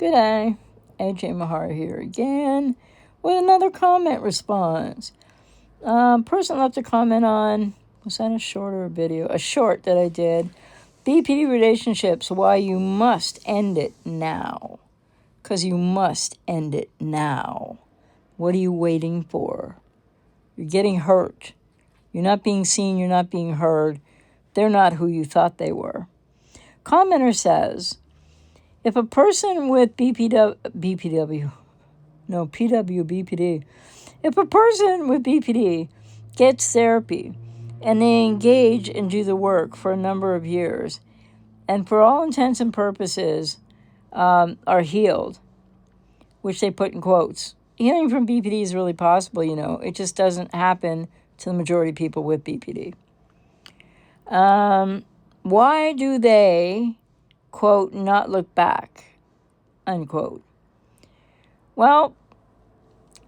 Good day, ajmahari here again with another comment response. Person left a comment on, was that a short or a video? A short that I did. BPD relationships, why you must end it now. Because you must end it now. What are you waiting for? You're getting hurt. You're not being seen, you're not being heard. They're not who you thought they were. Commenter says, if a person with PWBPD, if a person with BPD gets therapy and they engage and do the work for a number of years, and for all intents and purposes are healed, which they put in quotes, healing from BPD is really possible, it just doesn't happen to the majority of people with BPD. Why do they, quote, not look back, unquote? Well,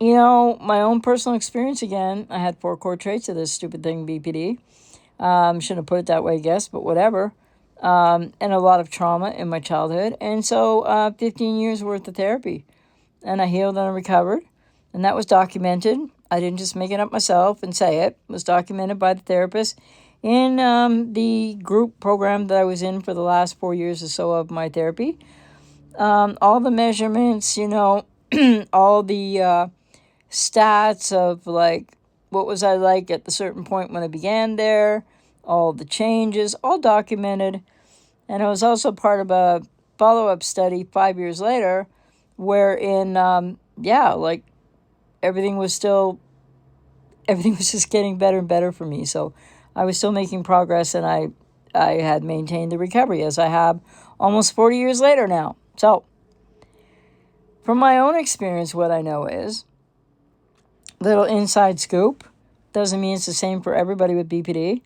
my own personal experience again, I had 4 core traits of this stupid thing, BPD. Shouldn't have put it that way, I guess, but whatever. And a lot of trauma in my childhood. And so 15 years worth of therapy. And I healed and I recovered. And that was documented. I didn't just make it up myself and say it. It was documented by the therapist in the group program that I was in for the last 4 years or so of my therapy. All the measurements, all the stats of like, what was I like at the certain point when I began there, all the changes, all documented. And it was also part of a follow-up study 5 years later, wherein, everything was just getting better and better for me. So I was still making progress, and I had maintained the recovery, as I have almost 40 years later now. So from my own experience, what I know is, little inside scoop, doesn't mean it's the same for everybody with BPD,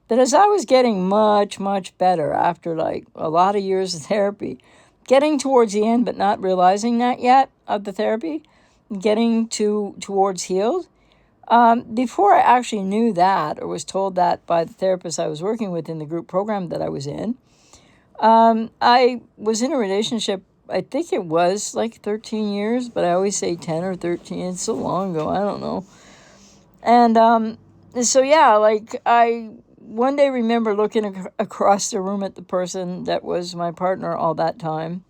but as I was getting much, much better after like a lot of years of therapy, getting towards the end but not realizing that yet of the therapy, getting towards healed, before I actually knew that or was told that by the therapist I was working with in the group program that I was in, I was in a relationship, I think it was like 13 years, but I always say 10 or 13. It's so long ago, I don't know. And I one day remember looking across the room at the person that was my partner all that time.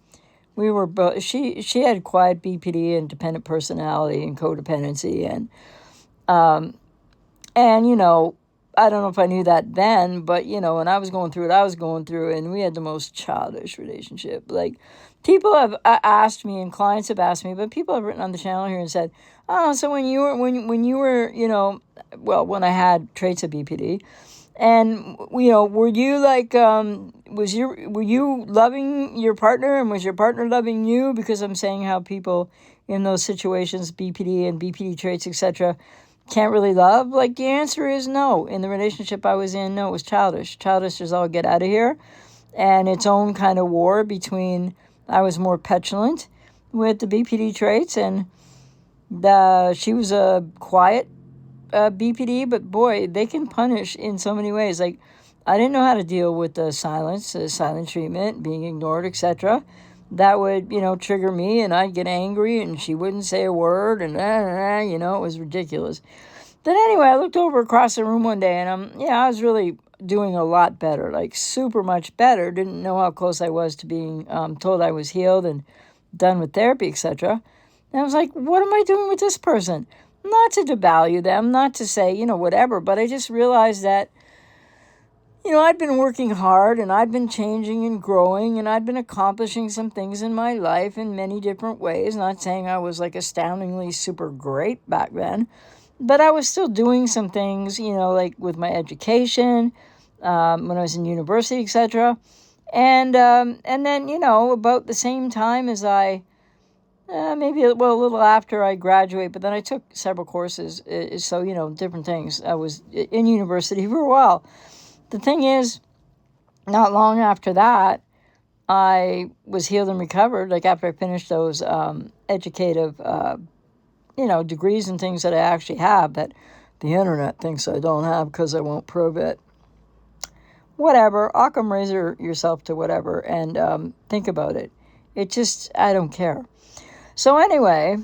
We were both, she had quiet BPD and dependent personality and codependency, and I don't know if I knew that then, but, when I was going through it, and we had the most childish relationship. Like, people have asked me, and clients have asked me, but people have written on the channel here and said, oh, so when you were, when I had traits of BPD, and, were you like, were you loving your partner, and was your partner loving you? Because I'm saying how people in those situations, BPD and BPD traits, etc., can't really love? Like, the answer is no. In the relationship I was in, no, it was childish. Childish is all get out of here. And its own kind of war between, I was more petulant with the BPD traits, and she was a quiet BPD, but boy, they can punish in so many ways. Like, I didn't know how to deal with the silent treatment, being ignored, etc. That would, trigger me, and I'd get angry, and she wouldn't say a word, and it was ridiculous. But anyway, I looked over across the room one day, and I was really doing a lot better, like super much better. Didn't know how close I was to being told I was healed and done with therapy, etc. And I was like, what am I doing with this person? Not to devalue them, not to say, whatever, but I just realized that, I'd been working hard, and I'd been changing and growing, and I'd been accomplishing some things in my life in many different ways. Not saying I was like astoundingly super great back then, but I was still doing some things, like with my education, when I was in university, etc. And then, about the same time as I, a little after I graduated, but then I took several courses, so, different things. I was in university for a while. The thing is, not long after that, I was healed and recovered, like after I finished those educative, degrees and things that I actually have that the internet thinks I don't have because I won't prove it. Whatever, Occam razor yourself to whatever, and think about it. It just, I don't care. So anyway,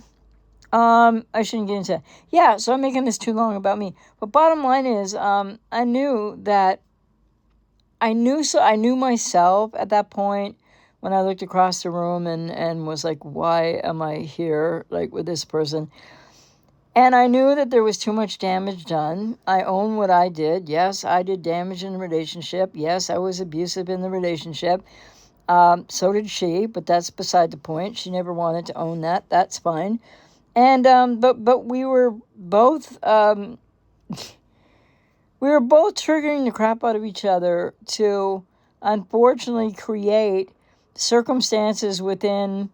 I shouldn't get into that. Yeah, so I'm making this too long about me. But bottom line is, I knew myself at that point when I looked across the room and was like, why am I here, like, with this person? And I knew that there was too much damage done. I own what I did. Yes, I did damage in the relationship. Yes, I was abusive in the relationship. So did she, but that's beside the point. She never wanted to own that. That's fine. And but we were both triggering the crap out of each other to unfortunately create circumstances within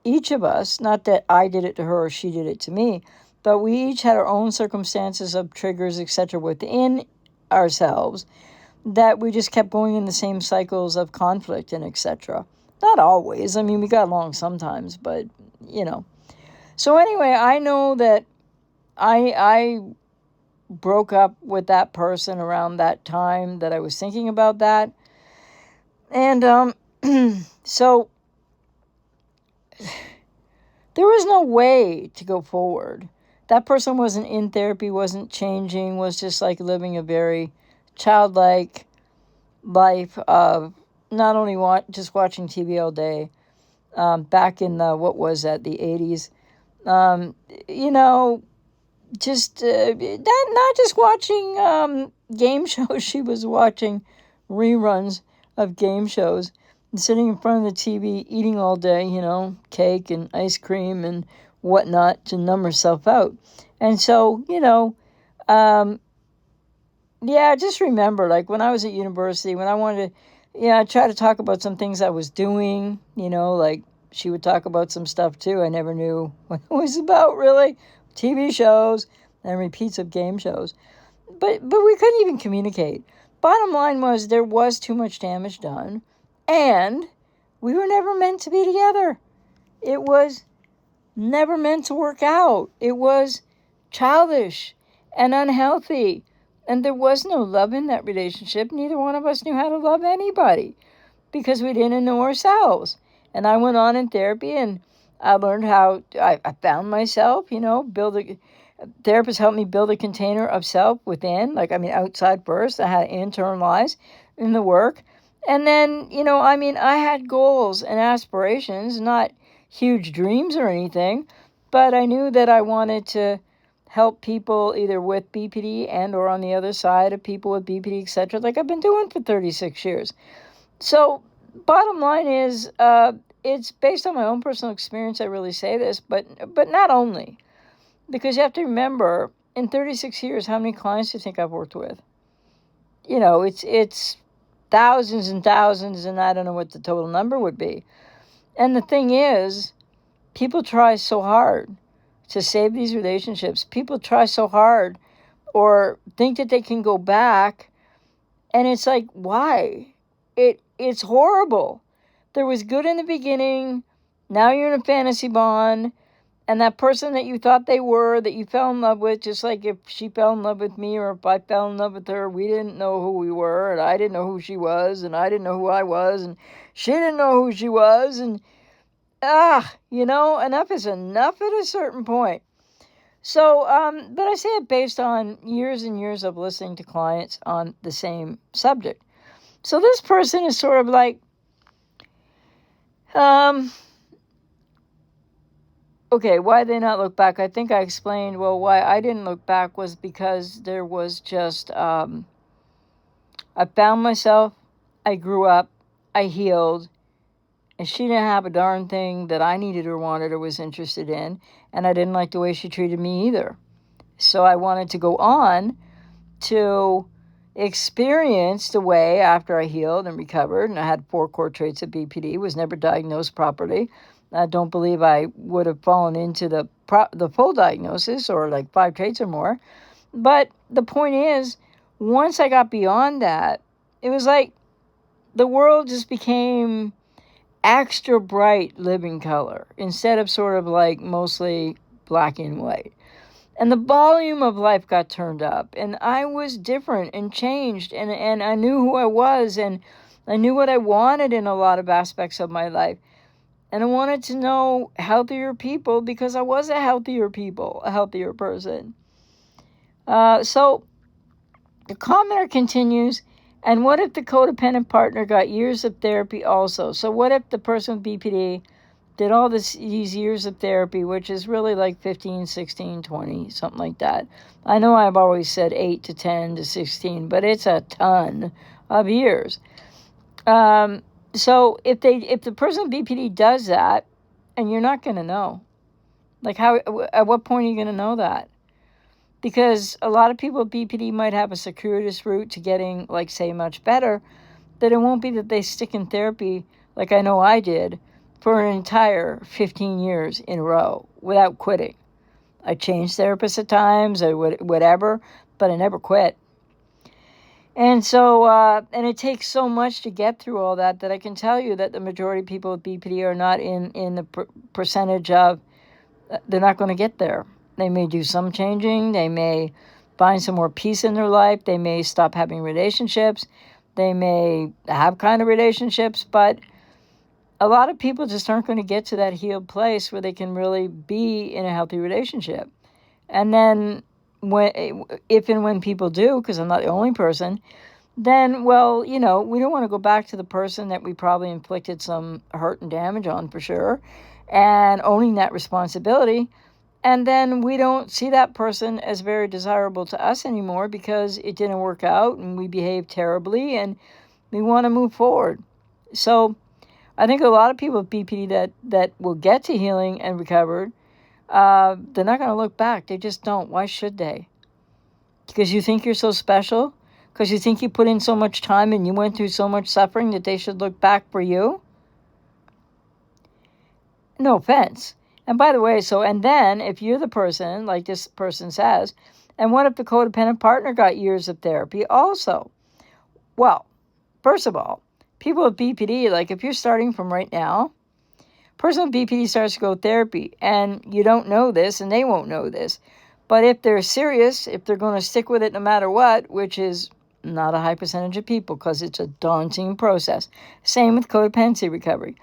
each of us. Not that I did it to her or she did it to me, but we each had our own circumstances of triggers, etc., within ourselves that we just kept going in the same cycles of conflict and etc. Not always. I mean, we got along sometimes, but you know. So anyway, I know that I broke up with that person around that time that I was thinking about that. And so there was no way to go forward. That person wasn't in therapy, wasn't changing, was just like living a very childlike life of not only just watching TV all day. Back in the, what was that, the 80s. Just not just watching game shows. She was watching reruns of game shows and sitting in front of the TV eating all day, cake and ice cream and whatnot to numb herself out. And so, just remember, like when I was at university, when I wanted to, I try to talk about some things I was doing, like she would talk about some stuff too. I never knew what it was about, really. TV shows and repeats of game shows. But we couldn't even communicate. Bottom line was there was too much damage done, and we were never meant to be together. It was never meant to work out. It was childish and unhealthy, and there was no love in that relationship. Neither one of us knew how to love anybody because we didn't know ourselves. And I went on in therapy, and I learned how I found myself, therapist helped me build a container of self within, outside first. I had to internalize in the work. And then, I had goals and aspirations, not huge dreams or anything, but I knew that I wanted to help people either with BPD and or on the other side of people with BPD, etc., like I've been doing for 36 years. So bottom line is, it's based on my own personal experience. I really say this, but not only, because you have to remember, in 36 years, how many clients do you think I've worked with? It's thousands and thousands, and I don't know what the total number would be. And the thing is, people try so hard to save these relationships. People try so hard or think that they can go back, and it's like, why? It's horrible. There was good in the beginning. Now you're in a fantasy bond. And that person that you thought they were, that you fell in love with, just like if she fell in love with me or if I fell in love with her, we didn't know who we were, and I didn't know who she was, and I didn't know who I was, and she didn't know who she was. And, enough is enough at a certain point. So, but I say it based on years and years of listening to clients on the same subject. So this person is sort of like, okay, why they not look back? I think I explained, why I didn't look back was because there was just, I found myself, I grew up, I healed, and she didn't have a darn thing that I needed or wanted or was interested in, and I didn't like the way she treated me either. So I wanted to go on to experience the way after I healed and recovered, and I had 4 core traits of BPD, was never diagnosed properly. I don't believe I would have fallen into the full diagnosis or like 5 traits or more. But the point is, once I got beyond that, it was like the world just became extra bright living color instead of sort of like mostly black and white. And the volume of life got turned up, and I was different and changed, and I knew who I was, and I knew what I wanted in a lot of aspects of my life. And I wanted to know healthier people because I was a healthier person. So the commenter continues, and what if the codependent partner got years of therapy also? So what if the person with BPD did all these years of therapy, which is really like 15, 16, 20, something like that. I know I've always said 8 to 10 to 16, but it's a ton of years. So if the person with BPD does that, and you're not going to know, like at what point are you going to know that? Because a lot of people with BPD might have a circuitous route to getting, like, say, much better, that it won't be that they stick in therapy, like I know I did, for an entire 15 years in a row without quitting. I changed therapists at times, or whatever, but I never quit. And so, and it takes so much to get through all that I can tell you that the majority of people with BPD are not in the percentage of, they're not going to get there. They may do some changing. They may find some more peace in their life. They may stop having relationships. They may have kind of relationships, but a lot of people just aren't going to get to that healed place where they can really be in a healthy relationship. And then if and when people do, because I'm not the only person, then, well, we don't want to go back to the person that we probably inflicted some hurt and damage on, for sure, and owning that responsibility. And then we don't see that person as very desirable to us anymore because it didn't work out and we behaved terribly and we want to move forward. So I think a lot of people with BPD that will get to healing and recovered, they're not going to look back. They just don't. Why should they? Because you think you're so special? Because you think you put in so much time and you went through so much suffering that they should look back for you? No offense. And by the way, and then if you're the person, like this person says, and what if the codependent partner got years of therapy also? Well, first of all, people with BPD, like if you're starting from right now, person with BPD starts to go therapy, and you don't know this, and they won't know this. But if they're serious, if they're going to stick with it no matter what, which is not a high percentage of people because it's a daunting process. Same with codependency recovery.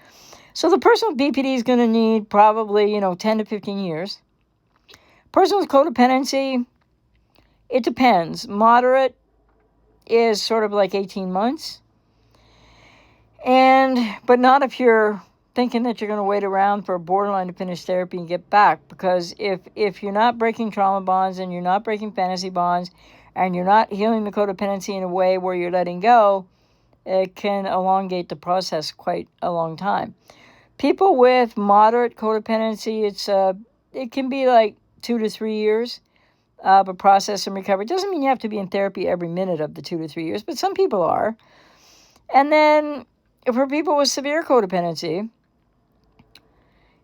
So the person with BPD is going to need probably, 10 to 15 years. Person with codependency, it depends. Moderate is sort of like 18 months. But not if you're thinking that you're going to wait around for a borderline to finish therapy and get back. Because if you're not breaking trauma bonds and you're not breaking fantasy bonds and you're not healing the codependency in a way where you're letting go, it can elongate the process quite a long time. People with moderate codependency, it can be like 2 to 3 years of a process and recovery. It doesn't mean you have to be in therapy every minute of the 2 to 3 years, but some people are. And then for people with severe codependency,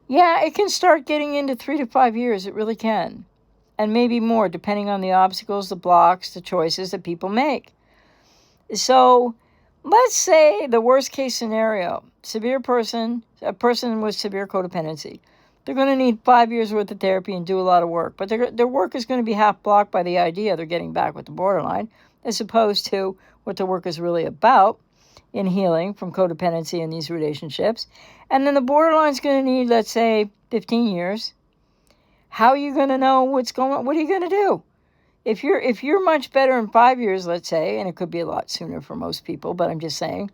yeah, it can start getting into 3 to 5 years. It really can. And maybe more, depending on the obstacles, the blocks, the choices that people make. So let's say the worst case scenario, a person with severe codependency. They're going to need 5 years worth of therapy and do a lot of work. But their work is going to be half blocked by the idea they're getting back with the borderline, as opposed to what the work is really about in healing from codependency in these relationships. And then the borderline's going to need, let's say, 15 years. How are you going to know what's going on? What are you going to do? If you're much better in 5 years, let's say, and it could be a lot sooner for most people, but I'm just saying,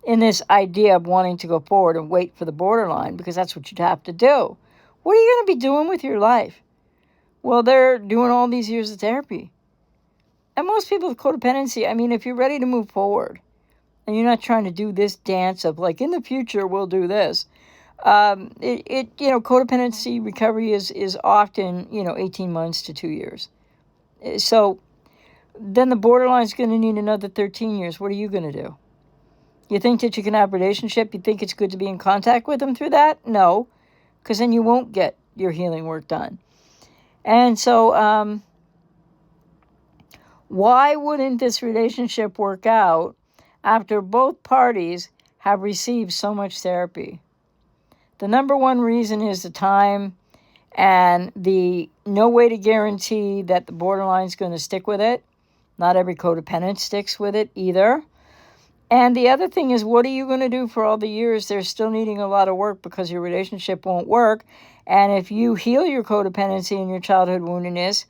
in this idea of wanting to go forward and wait for the borderline, because that's what you'd have to do. What are you going to be doing with your life? Well, they're doing all these years of therapy. And most people with codependency, if you're ready to move forward, and you're not trying to do this dance of like, in the future, we'll do this. Codependency recovery is often, 18 months to 2 years. So then the borderline's going to need another 13 years. What are you going to do? You think that you can have a relationship? You think it's good to be in contact with them through that? No, because then you won't get your healing work done. And so why wouldn't this relationship work out after both parties have received so much therapy? The number one reason is the time and the no way to guarantee that the borderline's going to stick with it. Not every codependent sticks with it either. And the other thing is, what are you going to do for all the years they're still needing a lot of work because your relationship won't work? And if you heal your codependency and your childhood woundedness,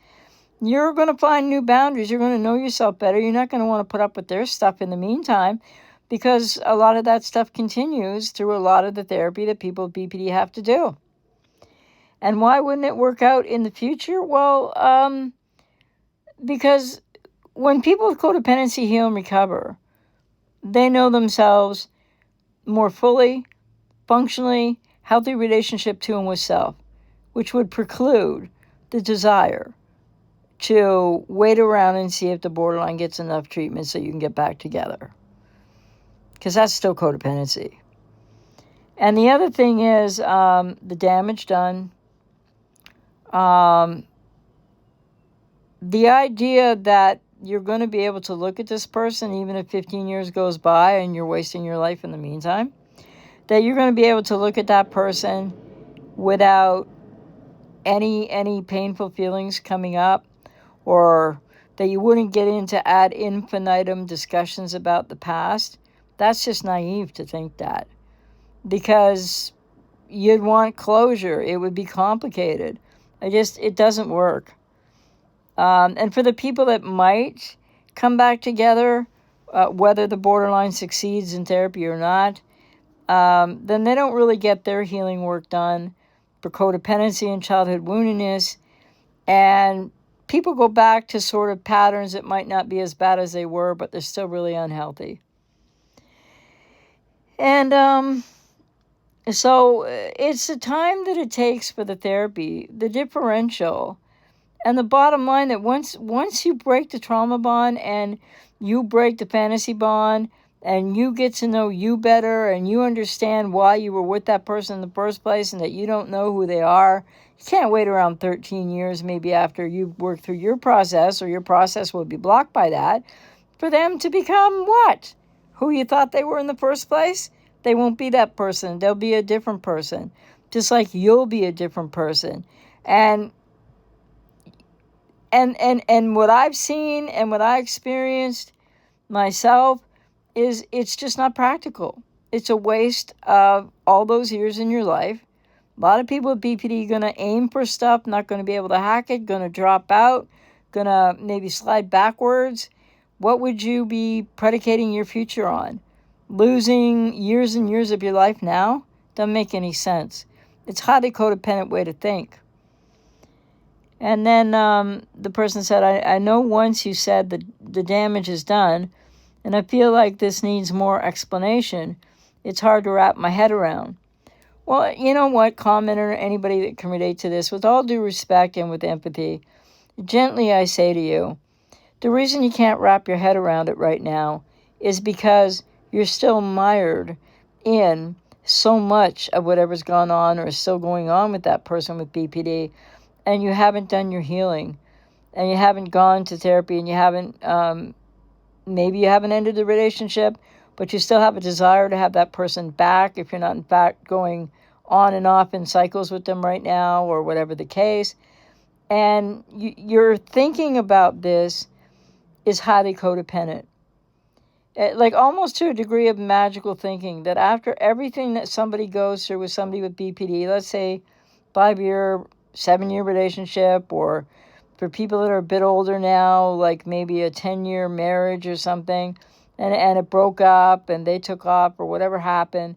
you're going to find new boundaries. You're going to know yourself better. You're not going to want to put up with their stuff in the meantime, because a lot of that stuff continues through a lot of the therapy that people with BPD have to do. And why wouldn't it work out in the future? Well, because when people with codependency heal and recover, they know themselves more fully, functionally, healthy relationship to and with self, which would preclude the desire to wait around and see if the borderline gets enough treatment so you can get back together. Because that's still codependency. And the other thing is the damage done. The idea that you're going to be able to look at this person even if 15 years goes by and you're wasting your life in the meantime, that you're going to be able to look at that person without any painful feelings coming up, or that you wouldn't get into ad infinitum discussions about the past, that's just naive to think that. Because you'd want closure. It would be complicated. It doesn't work. And for the people that might come back together, whether the borderline succeeds in therapy or not, then they don't really get their healing work done for codependency and childhood woundedness. And people go back to sort of patterns that might not be as bad as they were, but they're still really unhealthy. And so it's the time that it takes for the therapy, the differential, and the bottom line that once you break the trauma bond and you break the fantasy bond and you get to know you better and you understand why you were with that person in the first place and that you don't know who they are, you can't wait around 13 years maybe after you've worked through your process, or your process will be blocked by that, for them to become what? Who you thought they were in the first place? They won't be that person. They'll be a different person, just like you'll be a different person. And what I've seen and what I experienced myself is it's just not practical. It's a waste of all those years in your life. A lot of people with BPD are going to aim for stuff, not going to be able to hack it, going to drop out, going to maybe slide backwards. What would you be predicating your future on? Losing years and years of your life now? Doesn't make any sense. It's a highly codependent way to think. And then the person said, I know once you said that the damage is done, and I feel like this needs more explanation. It's hard to wrap my head around. Well, you know what, commenter, anybody that can relate to this, with all due respect and with empathy, gently I say to you, the reason you can't wrap your head around it right now is because you're still mired in so much of whatever's gone on or is still going on with that person with BPD, and you haven't done your healing, and you haven't gone to therapy, and you haven't, maybe you haven't ended the relationship, but you still have a desire to have that person back if you're not in fact going on and off in cycles with them right now, or whatever the case. And you're thinking about this is highly codependent. Like almost to a degree of magical thinking, that after everything that somebody goes through with somebody with BPD, let's say 5-year, 7-year relationship, or for people that are a bit older now, like maybe a 10-year marriage or something, and it broke up and they took off or whatever happened.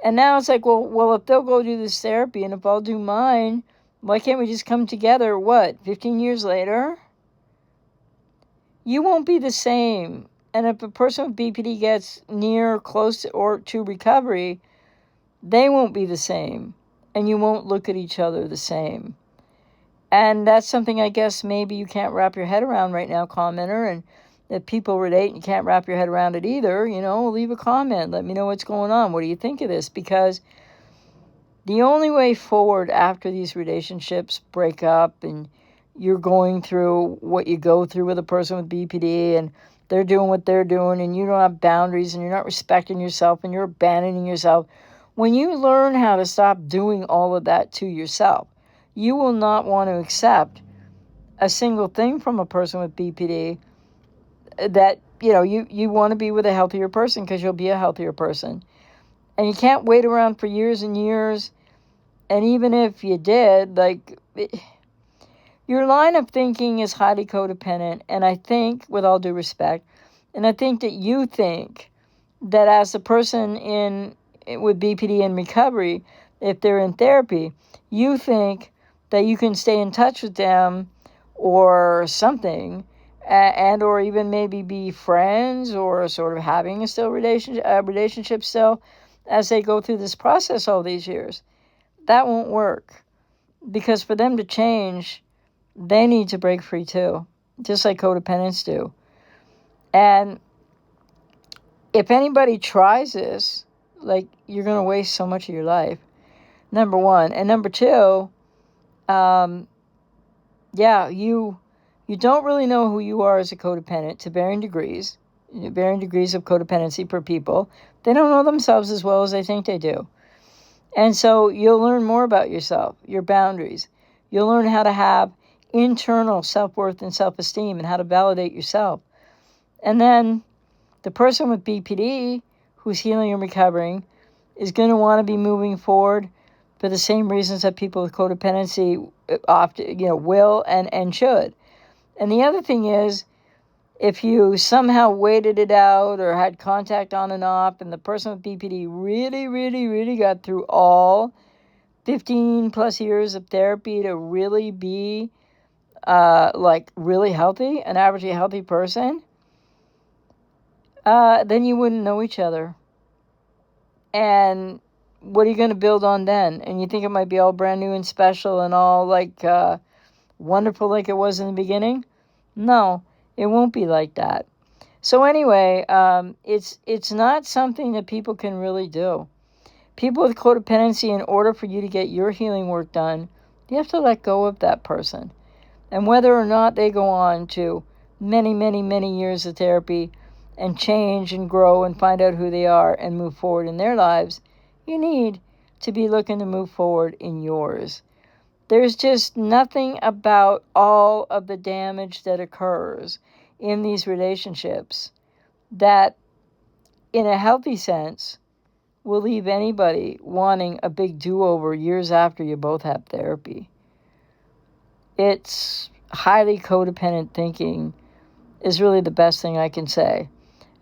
And now it's like, well, if they'll go do this therapy and if I'll do mine, why can't we just come together, 15 years later? You won't be the same. And if a person with BPD gets near, close to recovery, they won't be the same. And you won't look at each other the same. And that's something I guess maybe you can't wrap your head around right now, commenter. And if people relate and you can't wrap your head around it either, leave a comment. Let me know what's going on. What do you think of this? Because the only way forward after these relationships break up and you're going through what you go through with a person with BPD and they're doing what they're doing and you don't have boundaries and you're not respecting yourself and you're abandoning yourself, when you learn how to stop doing all of that to yourself, you will not want to accept a single thing from a person with BPD that you want to be with a healthier person because you'll be a healthier person. And you can't wait around for years and years. And even if you did, your line of thinking is highly codependent. And I think, with all due respect, and I think that you think that as a person with BPD in recovery, if they're in therapy, you think that you can stay in touch with them or something, and or even maybe be friends or sort of having a relationship still as they go through this process all these years. That won't work, because for them to change, they need to break free too, just like codependents do. And if anybody tries this, you're going to waste so much of your life, number one. And number two, you don't really know who you are as a codependent to varying degrees of codependency per people. They don't know themselves as well as they think they do. And so you'll learn more about yourself, your boundaries. You'll learn how to have internal self-worth and self-esteem and how to validate yourself. And then the person with BPD who's healing and recovering is going to want to be moving forward for the same reasons that people with codependency often, will and should. And the other thing is, if you somehow waited it out or had contact on and off, and the person with BPD really, really, really got through all 15 plus years of therapy to really be really healthy, an averagely healthy person, then you wouldn't know each other. And what are you going to build on then? And you think it might be all brand new and special and all wonderful like it was in the beginning? No, it won't be like that. So anyway, it's not something that people can really do. People with codependency, in order for you to get your healing work done, you have to let go of that person. And whether or not they go on to many, many, many years of therapy and change and grow and find out who they are and move forward in their lives, you need to be looking to move forward in yours. There's just nothing about all of the damage that occurs in these relationships that, in a healthy sense, will leave anybody wanting a big do-over years after you both have therapy. It's highly codependent thinking is really the best thing I can say.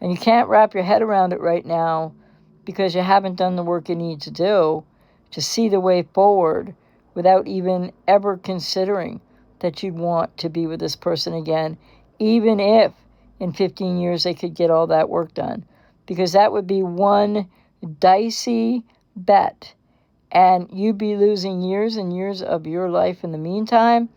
And you can't wrap your head around it right now because you haven't done the work you need to do to see the way forward without even ever considering that you'd want to be with this person again, even if in 15 years they could get all that work done. Because that would be one dicey bet, and you'd be losing years and years of your life in the meantime.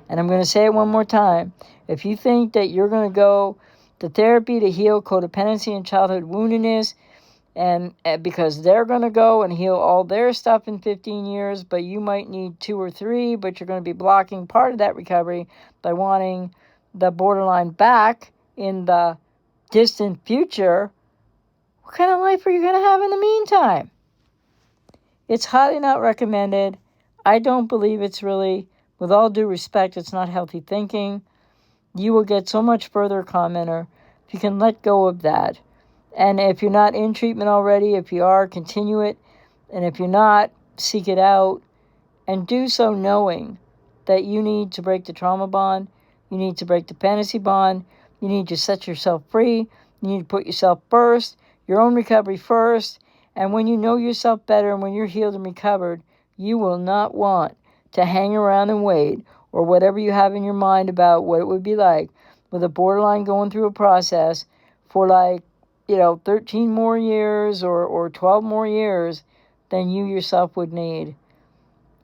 And I'm going to say it one more time. If you think that you're going to go to therapy to heal codependency and childhood woundedness, and because they're going to go and heal all their stuff in 15 years, but you might need 2 or 3, but you're going to be blocking part of that recovery by wanting the borderline back in the distant future, what kind of life are you going to have in the meantime? It's highly not recommended. I don't believe it's really, with all due respect, it's not healthy thinking. You will get so much further, commenter, if you can let go of that. And if you're not in treatment already, if you are, continue it. And if you're not, seek it out. And do so knowing that you need to break the trauma bond. You need to break the fantasy bond. You need to set yourself free. You need to put yourself first, your own recovery first. And when you know yourself better and when you're healed and recovered, you will not want to hang around and wait, or whatever you have in your mind about what it would be like with a borderline going through a process for 13 more years or 12 more years than you yourself would need.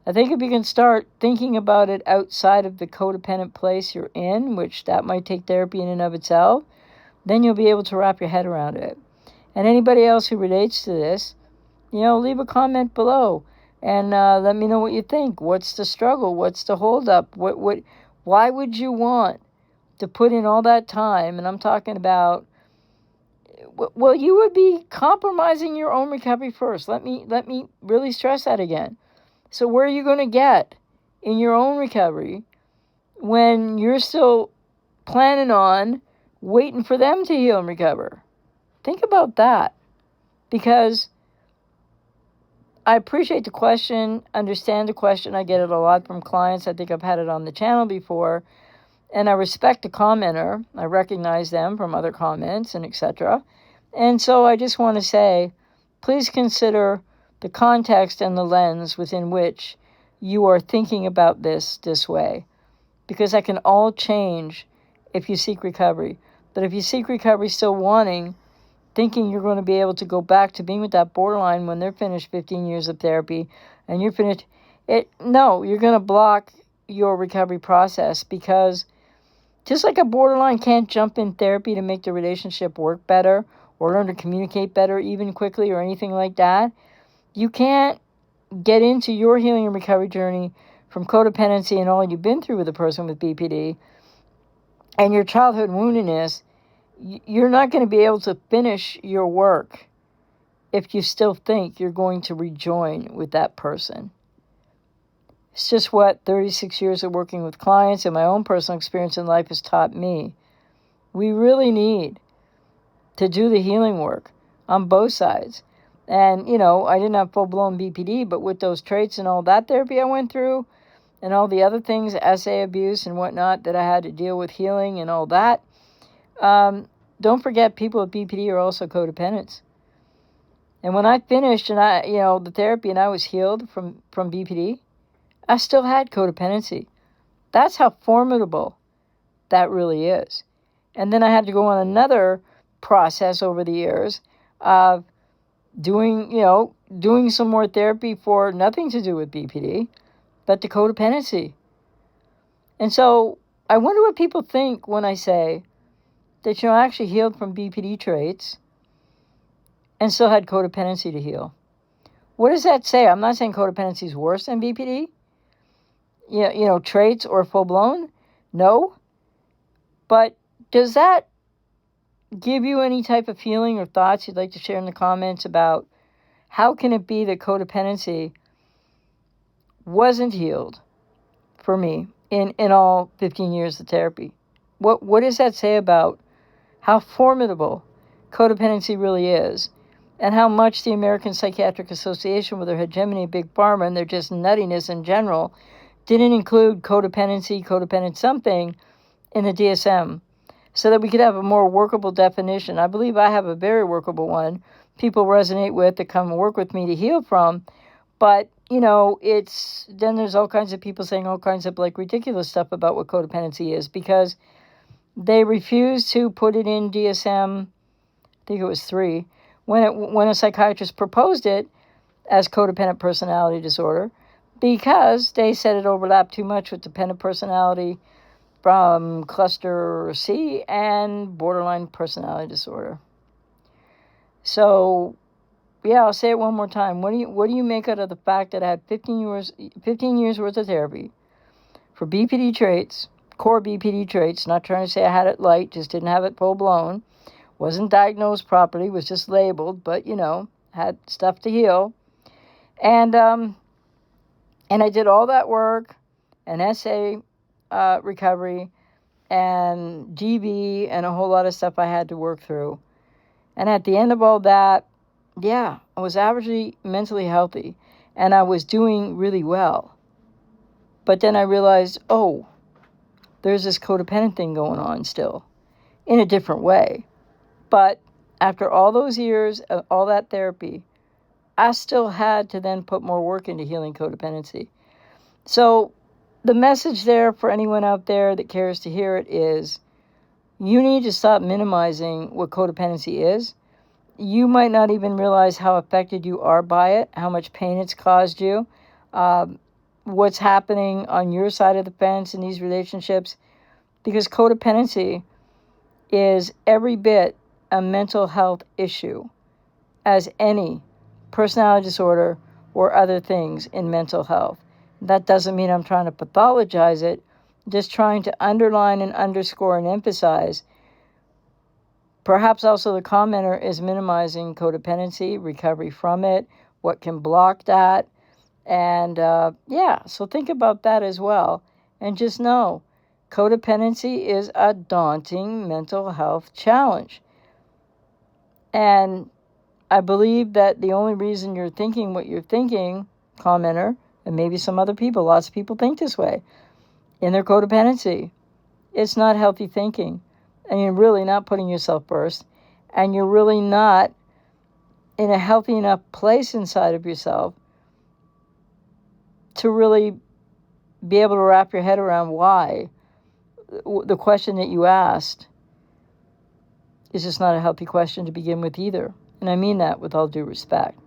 I think if you can start thinking about it outside of the codependent place you're in, which that might take therapy in and of itself, then you'll be able to wrap your head around it. And anybody else who relates to this, leave a comment below and let me know what you think. What's the struggle? What's the holdup? Why would you want to put in all that time? And I'm talking about, well, you would be compromising your own recovery first. Let me really stress that again. So where are you going to get in your own recovery when you're still planning on waiting for them to heal and recover. Think about that, because I appreciate the question, understand the question. I get it a lot from clients. I think I've had it on the channel before. And I respect the commenter. I recognize them from other comments and etc. And so I just want to say, please consider the context and the lens within which you are thinking about this way. Because that can all change if you seek recovery. But if you seek recovery still thinking you're going to be able to go back to being with that borderline when they're finished 15 years of therapy and you're finished, no, you're going to block your recovery process, because just like a borderline can't jump in therapy to make the relationship work better or learn to communicate better even quickly or anything like that, you can't get into your healing and recovery journey from codependency and all you've been through with a person with BPD and your childhood woundedness. You're not going to be able to finish your work if you still think you're going to rejoin with that person. It's just what 36 years of working with clients and my own personal experience in life has taught me. We really need to do the healing work on both sides. And, I didn't have full-blown BPD, but with those traits and all that therapy I went through and all the other things, SA abuse and whatnot that I had to deal with healing and all that, don't forget people with BPD are also codependents. And when I finished and the therapy and I was healed from BPD, I still had codependency. That's how formidable that really is. And then I had to go on another process over the years of doing some more therapy for nothing to do with BPD, but the codependency. And so I wonder what people think when I say that, I actually healed from BPD traits and still had codependency to heal. What does that say? I'm not saying codependency is worse than BPD, traits or full-blown. No. But does that give you any type of feeling or thoughts you'd like to share in the comments about how can it be that codependency wasn't healed for me in all 15 years of therapy? What does that say about how formidable codependency really is, and how much the American Psychiatric Association, with their hegemony, big pharma, and their just nuttiness in general, didn't include codependency, codependent something, in the DSM, so that we could have a more workable definition. I believe I have a very workable one people resonate with, that come and work with me to heal from. But, then there's all kinds of people saying all kinds of ridiculous stuff about what codependency is, because they refused to put it in DSM, I think it was 3, when a psychiatrist proposed it as codependent personality disorder, because they said it overlapped too much with dependent personality from cluster C and borderline personality disorder. So, I'll say it one more time. What do you make out of the fact that I had 15 years worth of therapy for BPD traits, core BPD traits? Not trying to say I had it light, just didn't have it full blown. Wasn't diagnosed properly, was just labeled, but had stuff to heal. And I did all that work, and SA recovery, and GB, and a whole lot of stuff I had to work through. And at the end of all that, I was averagely mentally healthy, and I was doing really well. But then I realized, there's this codependent thing going on still, in a different way. But after all those years of all that therapy, I still had to then put more work into healing codependency. So the message there for anyone out there that cares to hear it is, you need to stop minimizing what codependency is. You might not even realize how affected you are by it, how much pain it's caused you, what's happening on your side of the fence in these relationships, because codependency is every bit a mental health issue as any personality disorder or other things in mental health. That doesn't mean I'm trying to pathologize it, just trying to underline and underscore and emphasize. Perhaps also the commenter is minimizing codependency, recovery from it, what can block that. And so think about that as well. And just know, Codependency is a daunting mental health challenge. And I believe that the only reason you're thinking what you're thinking, commenter, and maybe some other people, lots of people think this way in their codependency. It's not healthy thinking. And you're really not putting yourself first. And you're really not in a healthy enough place inside of yourself to really be able to wrap your head around why. The question that you asked is just not a healthy question to begin with either. And I mean that with all due respect.